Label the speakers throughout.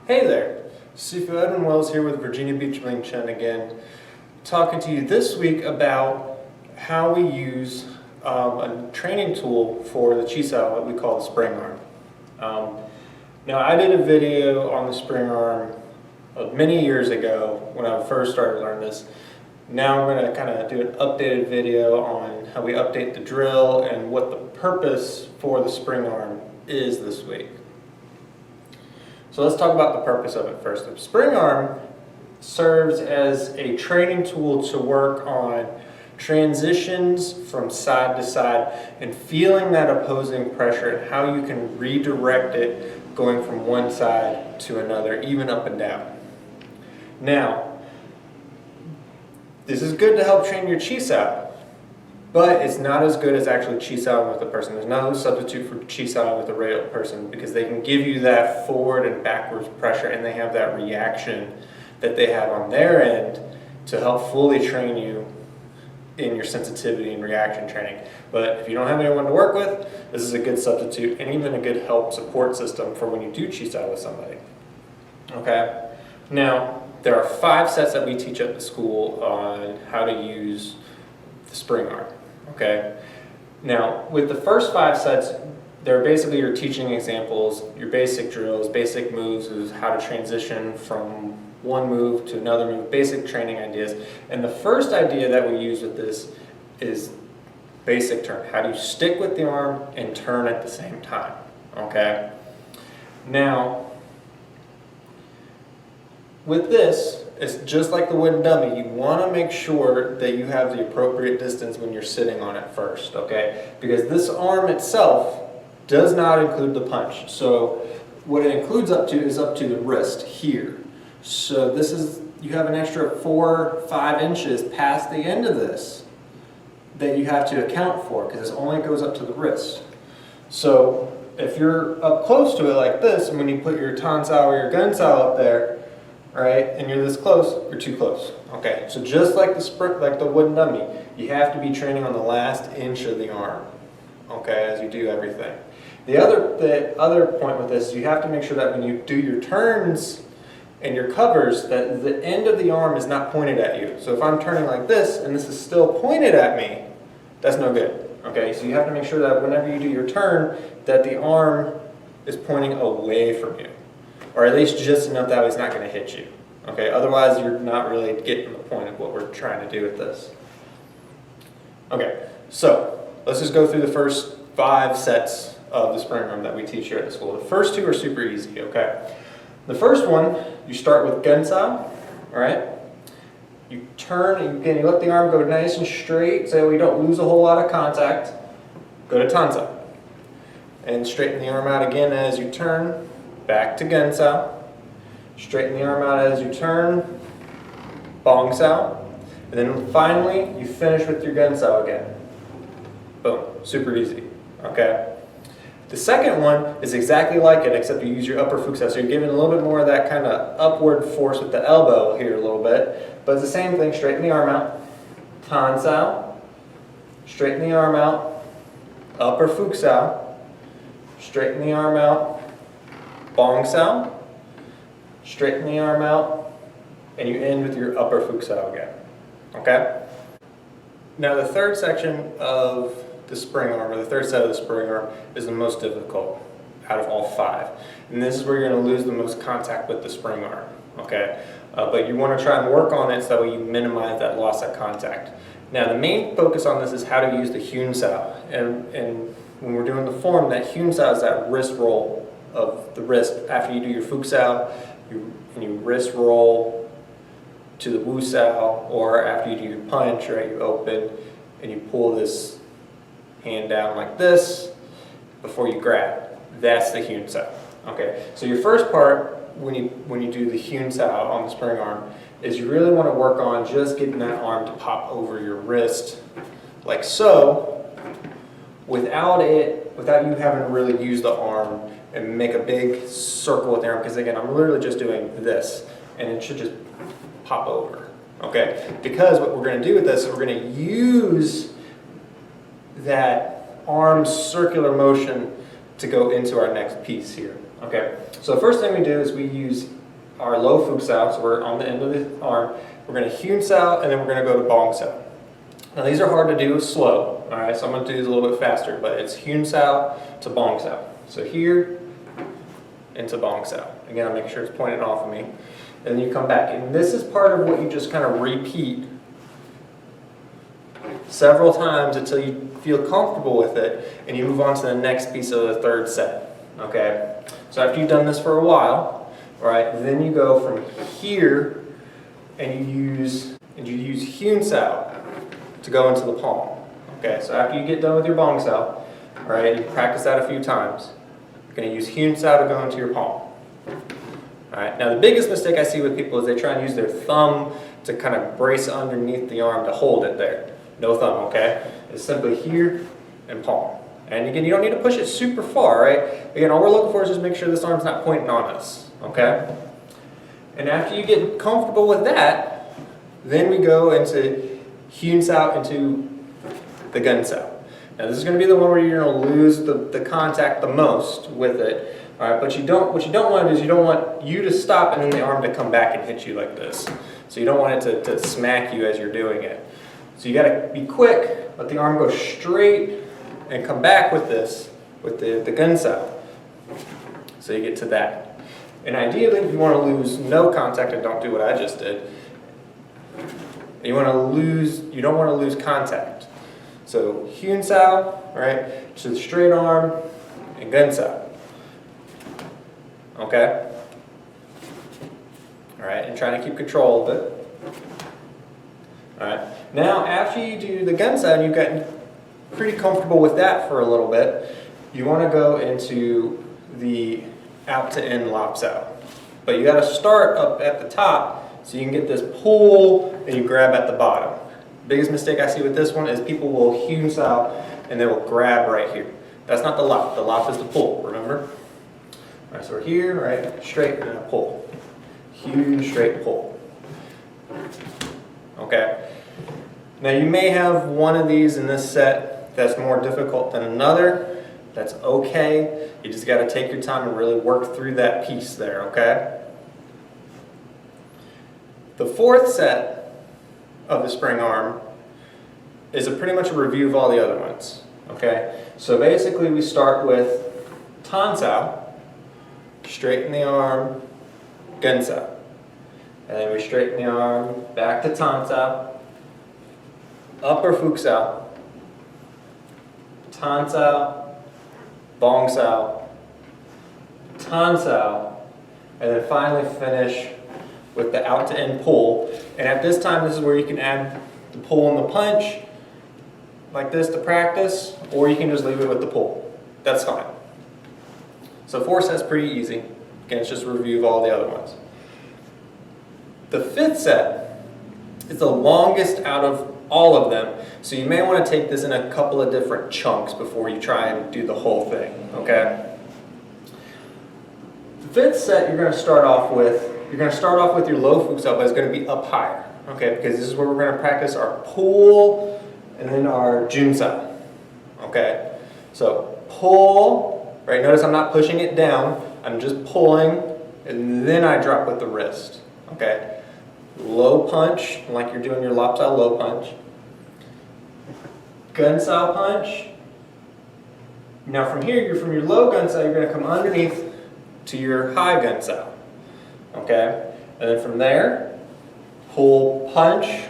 Speaker 1: Hey there, Sifu Edwin Wells here with Virginia Beach Chun again, talking to you this week about how we use a training tool for the chi sao that we call the spring arm. Now I did a video on the spring arm many years ago when I first started learning this. Now I'm going to kind of do an updated video on how we update the drill and what the purpose for the spring arm is this week. So let's talk about the purpose of it first. The spring arm serves as a training tool to work on transitions from side to side and feeling that opposing pressure and how you can redirect it going from one side to another, even up and down. Now, this is good to help train your chi sao, but it's not as good as actually chi sao with a person. There's no substitute for chi sao with a real person because they can give you that forward and backwards pressure and they have that reaction that they have on their end to help fully train you in your sensitivity and reaction training. But if you don't have anyone to work with, this is a good substitute and even a good help support system for when you do chi sao with somebody. Okay? Now, there are 5 sets that we teach at the school on how to use the spring arm. Okay. Now, with the first 5 sets, they're basically your teaching examples, your basic drills, basic moves, is how to transition from one move to another move, basic training ideas. And the first idea that we use with this is basic turn. How do you stick with the arm and turn at the same time? Okay. Now, with this, it's just like the wooden dummy. You want to make sure that you have the appropriate distance when you're sitting on it first, okay? Because this arm itself does not include the punch. So what it includes up to is up to the wrist here. So this is, you have an extra 4-5 inches past the end of this that you have to account for because it only goes up to the wrist. So if you're up close to it like this, and when you put your tan sao or your gun sao up there, right, and you're this close, you're too close. Okay, so just like the wooden dummy, you have to be training on the last inch of the arm, okay, as you do everything. The other point with this is you have to make sure that when you do your turns and your covers, that the end of the arm is not pointed at you. So if I'm turning like this and this is still pointed at me, that's no good. Okay, so you have to make sure that whenever you do your turn, that the arm is pointing away from you. Or at least just enough that it's not going to hit you. Okay, otherwise you're not really getting the point of what we're trying to do with this. Okay, so let's just go through the first 5 sets of the spring arm that we teach here at the school. The first 2 are super easy, okay? The first one, you start with gun sao, all right? You turn, and again, you let the arm go nice and straight so we don't lose a whole lot of contact. Go to tan sao. And straighten the arm out again as you turn. Back to gun sao, straighten the arm out as you turn, bong sao, and then finally you finish with your gun sao again. Boom, super easy, okay? The second one is exactly like it except you use your upper fuku sao, so you're giving a little bit more of that kind of upward force with the elbow here a little bit, but it's the same thing, straighten the arm out, tan sao, straighten the arm out, upper fuku sao, straighten the arm out, bong sao, straighten the arm out, and you end with your upper fuku sao again. Okay? Now the third section of the spring arm, or the third set of the spring arm, is the most difficult out of all 5. And this is where you're going to lose the most contact with the spring arm. Okay? But you want to try and work on it so that way you minimize that loss of contact. Now the main focus on this is how to use the Chun sao. And when we're doing the form, that Chun sao is that wrist roll of the wrist. After you do your fuku sao, you wrist roll to the wu sao, or after you do your punch, right, you open and you pull this hand down like this before you grab. That's the Chun sao. Okay, so your first part when you do the Chun sao on the spring arm is you really want to work on just getting that arm to pop over your wrist like so, without you having to really use the arm and make a big circle with the arm, because again, I'm literally just doing this, and it should just pop over, okay? Because what we're going to do with this is we're going to use that arm circular motion to go into our next piece here, Okay, so the first thing we do is we use our low fuku sao, so we're on the end of the arm. We're going to Hyun sao, and then we're going to go to bong sao. Now these are hard to do slow, all right, so I'm going to do these a little bit faster, but it's Hyun sao to bong sao. So here, into bong sao. Again, I'm making sure it's pointed off of me. And then you come back, and this is part of what you just kind of repeat several times until you feel comfortable with it, and you move on to the next piece of the third set, okay? So after you've done this for a while, all right, then you go from here, and you use Hyun sao to go into the palm, okay? So after you get done with your bong sao, all right, you practice that a few times, you're going to use Hyun sao to go into your palm. All right, now the biggest mistake I see with people is they try and use their thumb to kind of brace underneath the arm to hold it there. No thumb, okay? It's simply here and palm. And again, you don't need to push it super far, right? Again, all we're looking for is just make sure this arm's not pointing on us, okay? And after you get comfortable with that, then we go into Hyun sao into the gun sao. Now this is going to be the one where you're going to lose the contact the most with it. All right, but what you don't want to do is you don't want you to stop and then the arm to come back and hit you like this. So you don't want it to smack you as you're doing it. So you got to be quick, let the arm go straight, and come back with this, with the gun sao. So you get to that. And ideally, you want to lose no contact and don't do what I just did. You don't want to lose contact. So Hyun sao, right, to the straight arm, and gun sao. Okay? Alright, and trying to keep control of it. Alright, now after you do the gun sao and you've gotten pretty comfortable with that for a little bit, you want to go into the out to in lap sao. But you got to start up at the top so you can get this pull and you grab at the bottom. Biggest mistake I see with this one is people will Hyun sao and they will grab right here. That's not the lap. The lap is the pull, remember? All right, so we're here, right, straight and then a pull. Huge straight pull. Okay. Now you may have one of these in this set that's more difficult than another. That's okay. You just got to take your time and really work through that piece there, okay? The fourth set of the spring arm is pretty much a review of all the other ones, okay? So basically we start with tan sao. Straighten the arm, gun sao. And then we straighten the arm, back to tan sao, upper fuku sao, tan sao, bong sao, tan sao, and then finally finish with the out to in pull. And at this time, this is where you can add the pull and the punch, like this to practice, or you can just leave it with the pull. That's fine. So 4 sets pretty easy. Again, it's just a review of all the other ones. The 5th set is the longest out of all of them, so you may want to take this in a couple of different chunks before you try and do the whole thing, okay? The 5th set you're going to start off with your low fuku sao, but it's going to be up higher, okay? Because this is where we're going to practice our pull and then our jun sao, okay? So pull. Right, notice I'm not pushing it down, I'm just pulling, and then I drop with the wrist, okay? Low punch, like you're doing your lap sao low punch. Gun sao punch. Now from here, from your low gun sao, you're going to come underneath to your high gun sao, okay? And then from there, pull punch.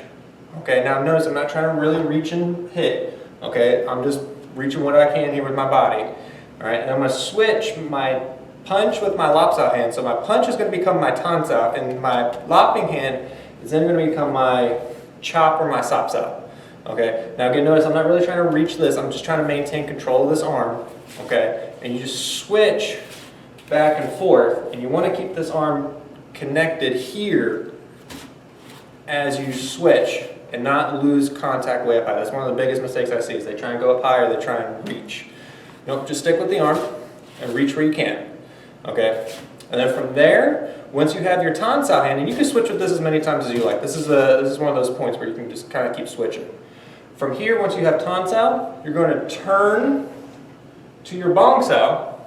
Speaker 1: Okay, now notice I'm not trying to really reach and hit, okay? I'm just reaching what I can here with my body. All right, and I'm going to switch my punch with my lap sao hand. So my punch is going to become my tan sao, and my lopping hand is then going to become my chop or my sap sao. Okay, now again, notice I'm not really trying to reach this. I'm just trying to maintain control of this arm. Okay, and you just switch back and forth, and you want to keep this arm connected here as you switch and not lose contact way up high. That's one of the biggest mistakes I see is they try and go up higher, they try and reach. Nope, just stick with the arm and reach where you can, okay? And then from there, once you have your tan sao hand, and you can switch with this as many times as you like. This is one of those points where you can just kind of keep switching. From here, once you have tan sao, you're going to turn to your bong sao,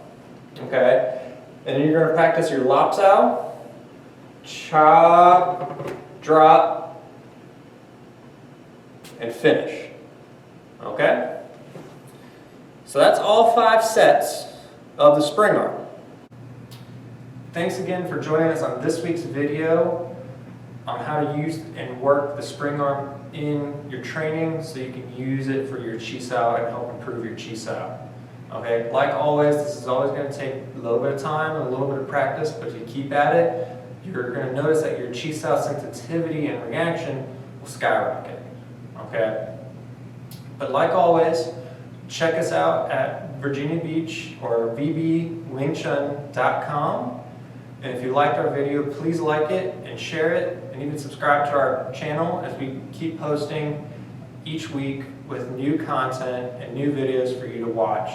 Speaker 1: okay? And then you're going to practice your lopsao, cha, drop, and finish. Okay? So that's all 5 sets of the spring arm. Thanks again for joining us on this week's video on how to use and work the spring arm in your training so you can use it for your chi sao and help improve your chi sao. Okay, like always, this is always going to take a little bit of time and a little bit of practice, but if you keep at it, you're going to notice that your chi sao sensitivity and reaction will skyrocket. Okay, but like always, check us out at Virginia Beach or vbwingchun.com. And if you liked our video, please like it and share it, and even subscribe to our channel as we keep posting each week with new content and new videos for you to watch.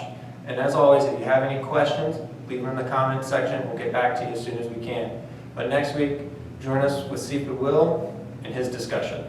Speaker 1: And as always, if you have any questions, leave them in the comment section. We'll get back to you as soon as we can. But next week, join us with Sifu Will and his discussion.